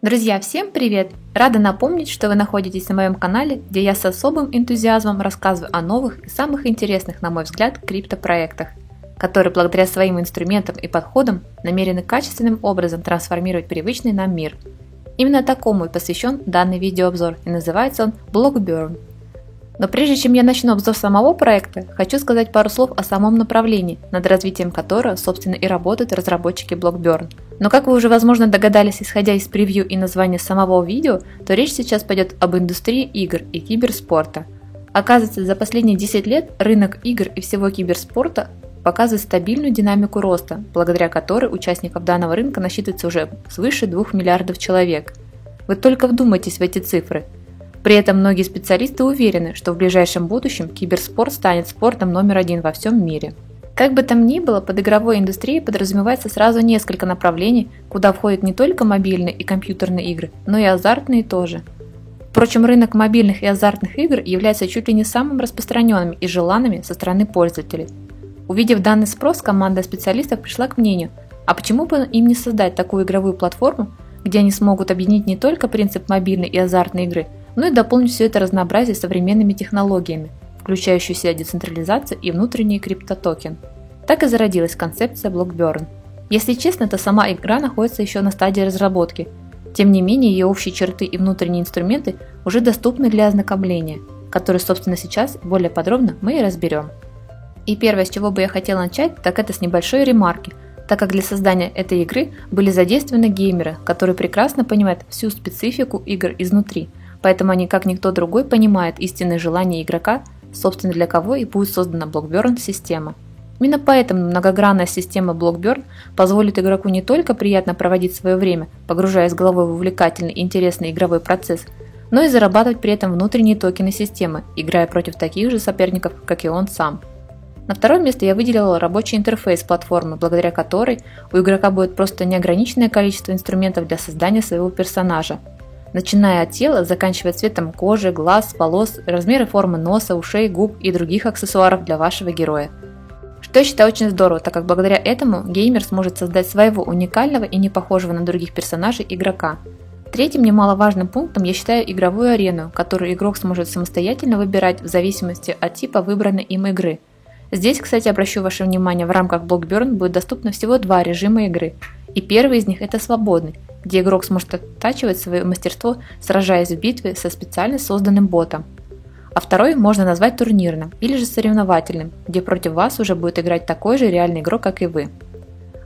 Друзья, всем привет! Рада напомнить, что вы находитесь на моем канале, где я с особым энтузиазмом рассказываю о новых и самых интересных, на мой взгляд, криптопроектах, которые благодаря своим инструментам и подходам намерены качественным образом трансформировать привычный нам мир. Именно такому и посвящен данный видеообзор, и называется он Blockburn. Но прежде чем я начну обзор самого проекта, хочу сказать пару слов о самом направлении, над развитием которого, собственно, и работают разработчики Blockburn. Но как вы уже, возможно, догадались, исходя из превью и названия самого видео, то речь сейчас пойдет об индустрии игр и киберспорта. Оказывается, за последние 10 лет рынок игр и всего киберспорта показывает стабильную динамику роста, благодаря которой участников данного рынка насчитывается уже свыше 2 миллиардов человек. Вы только вдумайтесь в эти цифры. При этом многие специалисты уверены, что в ближайшем будущем киберспорт станет спортом номер один во всем мире. Как бы там ни было, под игровой индустрией подразумевается сразу несколько направлений, куда входят не только мобильные и компьютерные игры, но и азартные тоже. Впрочем, рынок мобильных и азартных игр является чуть ли не самым распространенным и желанными со стороны пользователей. Увидев данный спрос, команда специалистов пришла к мнению, а почему бы им не создать такую игровую платформу, где они смогут объединить не только принцип мобильной и азартной игры, но и дополнить все это разнообразие современными технологиями, включающие в себя децентрализацию и внутренний криптотокен. Так и зародилась концепция Blockburn. Если честно, то сама игра находится еще на стадии разработки. Тем не менее, ее общие черты и внутренние инструменты уже доступны для ознакомления, которые, собственно, сейчас более подробно мы и разберем. И первое, с чего бы я хотела начать, так это с небольшой ремарки, так как для создания этой игры были задействованы геймеры, которые прекрасно понимают всю специфику игр изнутри, поэтому они, как никто другой, понимают истинное желание игрока, собственно для кого и будет создана Blockburn-система. Именно поэтому многогранная система Blockburn позволит игроку не только приятно проводить свое время, погружаясь головой в увлекательный и интересный игровой процесс, но и зарабатывать при этом внутренние токены системы, играя против таких же соперников, как и он сам. На второе место я выделила рабочий интерфейс платформы, благодаря которой у игрока будет просто неограниченное количество инструментов для создания своего персонажа, начиная от тела, заканчивая цветом кожи, глаз, волос, размеры формы носа, ушей, губ и других аксессуаров для вашего героя. Что я считаю очень здорово, так как благодаря этому геймер сможет создать своего уникального и не похожего на других персонажей игрока. Третьим немаловажным пунктом я считаю игровую арену, которую игрок сможет самостоятельно выбирать в зависимости от типа выбранной им игры. Здесь, кстати, обращу ваше внимание, в рамках Blockburn будет доступно всего два режима игры, и первый из них это свободный, где игрок сможет оттачивать свое мастерство, сражаясь в битве со специально созданным ботом. А второй можно назвать турнирным или же соревновательным, где против вас уже будет играть такой же реальный игрок, как и вы.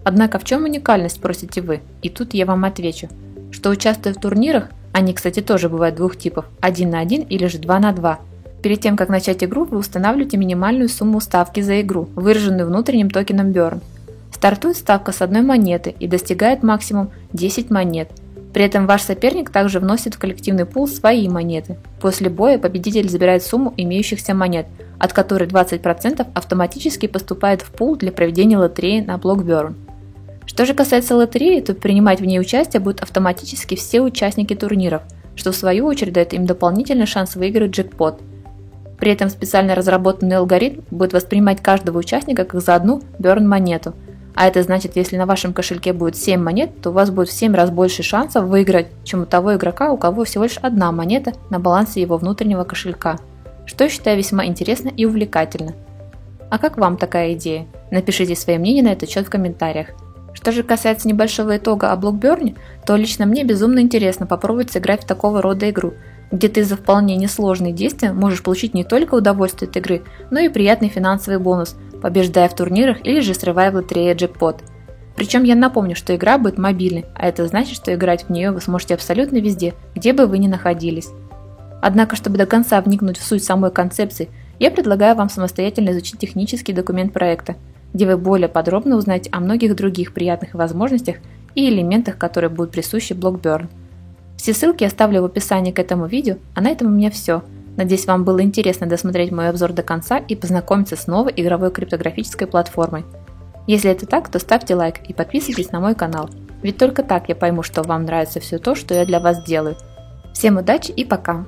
Однако в чем уникальность, спросите вы? И тут я вам отвечу, что участвуя в турнирах, они, кстати, тоже бывают двух типов, 1 на 1 или же 2 на 2. Перед тем, как начать игру, вы устанавливаете минимальную сумму ставки за игру, выраженную внутренним токеном Burn. Стартует ставка с одной монеты и достигает максимум 10 монет. При этом ваш соперник также вносит в коллективный пул свои монеты. После боя победитель забирает сумму имеющихся монет, от которой 20% автоматически поступает в пул для проведения лотереи на Blockburn. Что же касается лотереи, то принимать в ней участие будут автоматически все участники турниров, что в свою очередь дает им дополнительный шанс выиграть джекпот. При этом специально разработанный алгоритм будет воспринимать каждого участника как за одну Burn-монету. А это значит, если на вашем кошельке будет 7 монет, то у вас будет в 7 раз больше шансов выиграть, чем у того игрока, у кого всего лишь одна монета на балансе его внутреннего кошелька. Что я считаю весьма интересно и увлекательно. А как вам такая идея? Напишите свое мнение на этот счет в комментариях. Что же касается небольшого итога о Blockburn, то лично мне безумно интересно попробовать сыграть в такого рода игру, где ты за вполне несложные действия можешь получить не только удовольствие от игры, но и приятный финансовый бонус, побеждая в турнирах или же срывая в лотерее джекпот. Причем я напомню, что игра будет мобильной, а это значит, что играть в нее вы сможете абсолютно везде, где бы вы ни находились. Однако, чтобы до конца вникнуть в суть самой концепции, я предлагаю вам самостоятельно изучить технический документ проекта, где вы более подробно узнаете о многих других приятных возможностях и элементах, которые будут присущи Blockburn. Все ссылки я оставлю в описании к этому видео, а на этом у меня все. Надеюсь, вам было интересно досмотреть мой обзор до конца и познакомиться с новой игровой криптографической платформой. Если это так, то ставьте лайк и подписывайтесь на мой канал, ведь только так я пойму, что вам нравится все то, что я для вас делаю. Всем удачи и пока!